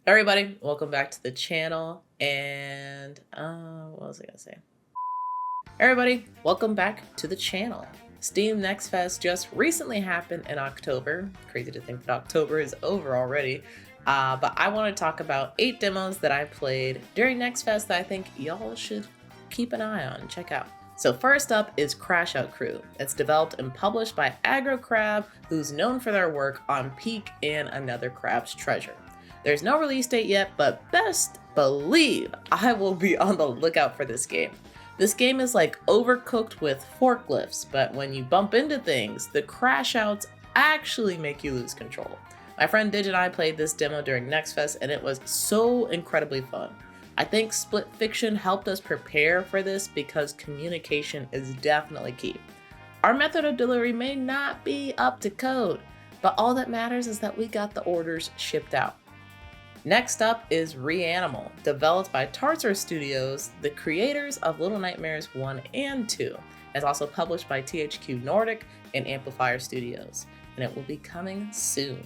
Everybody, welcome back to the channel. And what was I gonna say? Everybody, welcome back to the channel. Steam Next Fest just recently happened in October. Crazy to think that October is over already. But I want to talk about 8 demos that I played during Next Fest that I think y'all should keep an eye on and check out. So first up is Crash Out Crew. It's developed and published by Aggro Crab, who's known for their work on Peak and Another Crab's Treasure. There's no release date yet, but best believe I will be on the lookout for this game. This game is like Overcooked with forklifts, but when you bump into things, the crash outs actually make you lose control. My friend Dig and I played this demo during Next Fest, and it was so incredibly fun. I think Split Fiction helped us prepare for this because communication is definitely key. Our method of delivery may not be up to code, but all that matters is that we got the orders shipped out. Next up is Reanimal, developed by Tartar Studios, the creators of Little Nightmares 1 and 2. It's also published by THQ Nordic and Amplifier Studios, and it will be coming soon.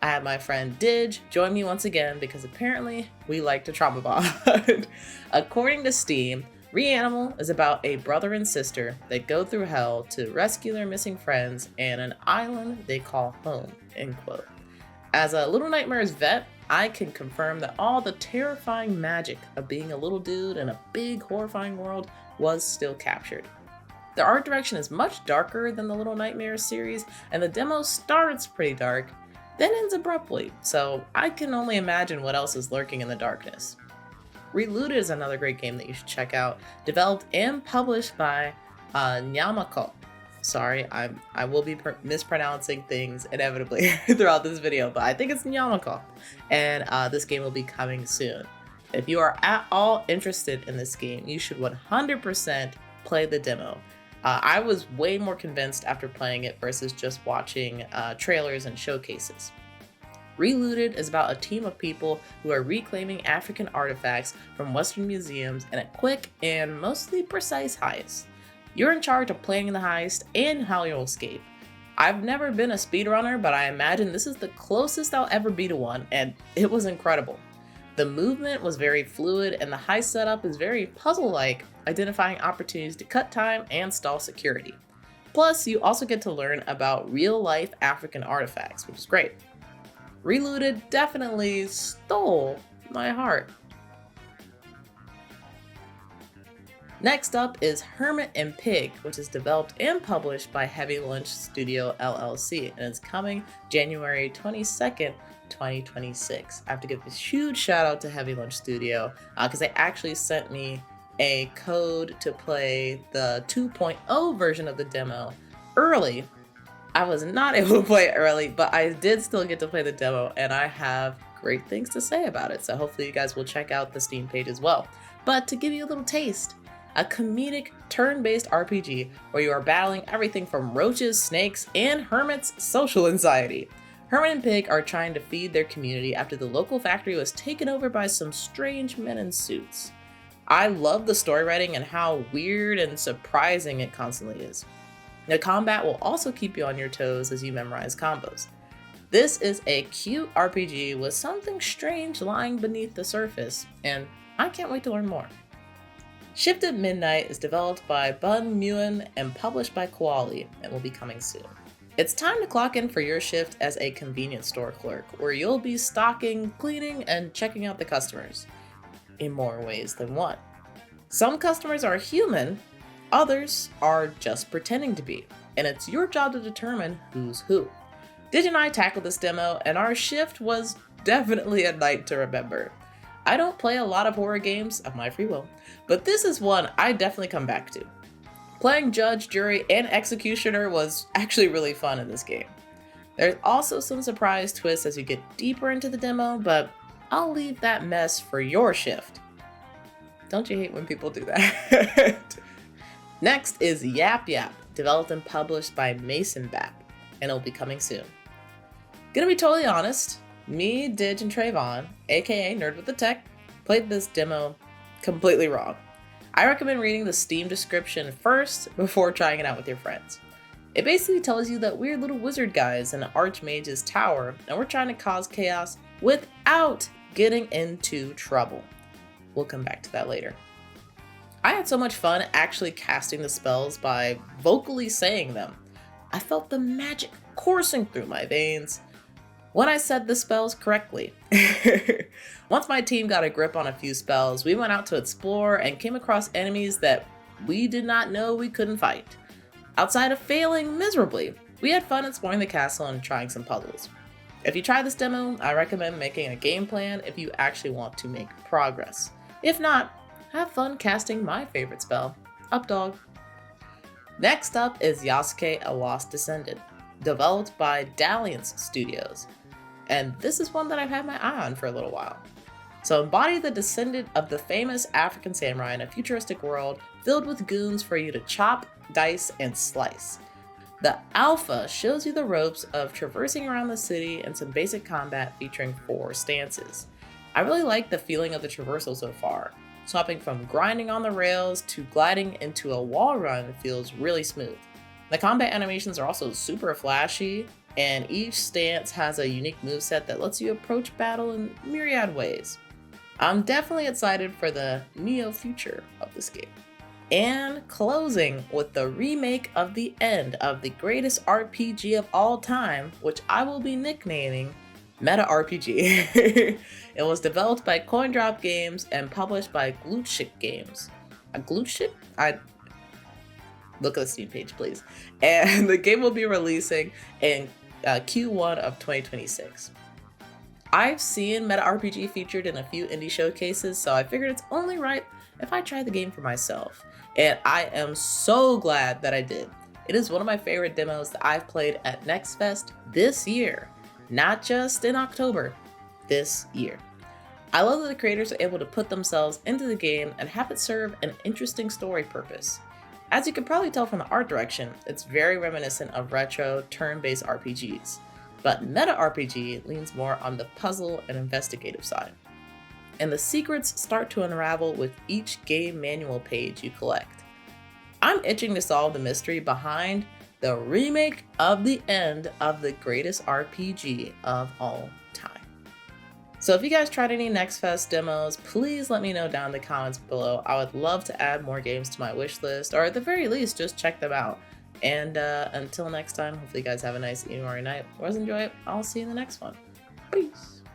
I have my friend Dig join me once again because apparently we like to trauma bond. According to Steam, Reanimal is about a brother and sister that go through hell to rescue their missing friends and an island they call home, end quote. As a Little Nightmares vet, I can confirm that all the terrifying magic of being a little dude in a big horrifying world was still captured. The art direction is much darker than the Little Nightmares series, and the demo starts pretty dark, then ends abruptly, so I can only imagine what else is lurking in the darkness. Relooted is another great game that you should check out, developed and published by Nyamako. Sorry, I will be mispronouncing things inevitably throughout this video, but I think it's Nyamako, and this game will be coming soon. If you are at all interested in this game, you should 100% play the demo. I was way more convinced after playing it versus just watching trailers and showcases. Relooted is about a team of people who are reclaiming African artifacts from Western museums in a quick and mostly precise heist. You're in charge of planning the heist and how you'll escape. I've never been a speedrunner, but I imagine this is the closest I'll ever be to one, and it was incredible. The movement was very fluid, and the heist setup is very puzzle-like, identifying opportunities to cut time and stall security. Plus, you also get to learn about real-life African artifacts, which is great. Relooted definitely stole my heart. Next up is Hermit and Pig, which is developed and published by Heavy Lunch Studio LLC, and it's coming January 22nd, 2026. I have to give this huge shout out to Heavy Lunch Studio because they actually sent me a code to play the 2.0 version of the demo early. I was not able to play it early, but I did still get to play the demo, and I have great things to say about it, so hopefully you guys will check out the Steam page as well. But to give you a little taste, a comedic turn-based RPG where you are battling everything from roaches, snakes, and hermits' social anxiety. Hermit and Pig are trying to feed their community after the local factory was taken over by some strange men in suits. I love the story writing and how weird and surprising it constantly is. The combat will also keep you on your toes as you memorize combos. This is a cute RPG with something strange lying beneath the surface, and I can't wait to learn more. Shift at Midnight is developed by Bun Nguyen and published by Koali and will be coming soon. It's time to clock in for your shift as a convenience store clerk, where you'll be stocking, cleaning, and checking out the customers, in more ways than one. Some customers are human, others are just pretending to be, and it's your job to determine who's who. Dig and I tackled this demo, and our shift was definitely a night to remember. I don't play a lot of horror games of my free will, but this is one I definitely come back to. Playing judge, jury, and executioner was actually really fun in this game. There's also some surprise twists as you get deeper into the demo, but I'll leave that mess for your shift. Don't you hate when people do that? Next is Yap Yap, developed and published by Mason Bap, and it'll be coming soon. Gonna be totally honest, me, Dig, and Trayvon, aka Nerd with the Tech, played this demo completely wrong. I recommend reading the Steam description first before trying it out with your friends. It basically tells you that we're little wizard guys in an archmage's tower, and we're trying to cause chaos without getting into trouble. We'll come back to that later. I had so much fun actually casting the spells by vocally saying them. I felt the magic coursing through my veins when I said the spells correctly. Once my team got a grip on a few spells, we went out to explore and came across enemies that we did not know we couldn't fight. Outside of failing miserably, we had fun exploring the castle and trying some puzzles. If you try this demo, I recommend making a game plan if you actually want to make progress. If not, have fun casting my favorite spell, Up Dog. Next up is Yasuke, a Lost Descendant, developed by Dalliance Studios. And this is one that I've had my eye on for a little while. So embody the descendant of the famous African samurai in a futuristic world filled with goons for you to chop, dice, and slice. The alpha shows you the ropes of traversing around the city and some basic combat featuring 4 stances. I really like the feeling of the traversal so far. Swapping from grinding on the rails to gliding into a wall run feels really smooth. The combat animations are also super flashy, and each stance has a unique moveset that lets you approach battle in myriad ways. I'm definitely excited for the neo future of this game. And closing with the remake of the end of the greatest RPG of all time, which I will be nicknaming Meta RPG. It was developed by Coindrop Games and published by Glutschik Games. Glutschik? Look at the Steam page, please. And the game will be releasing in Q1 of 2026. I've seen Meta RPG featured in a few indie showcases, so I figured it's only right if I try the game for myself. And I am so glad that I did. It is one of my favorite demos that I've played at Next Fest this year, not just in October, this year. I love that the creators are able to put themselves into the game and have it serve an interesting story purpose. As you can probably tell from the art direction, it's very reminiscent of retro turn-based RPGs, but Meta RPG leans more on the puzzle and investigative side. And the secrets start to unravel with each game manual page you collect. I'm itching to solve the mystery behind the remake of the end of the greatest RPG of all time. So if you guys tried any Next Fest demos, please let me know down in the comments below. I would love to add more games to my wish list, or at the very least, just check them out. And until next time, hopefully you guys have a nice evening or night. Always enjoy it. I'll see you in the next one. Peace.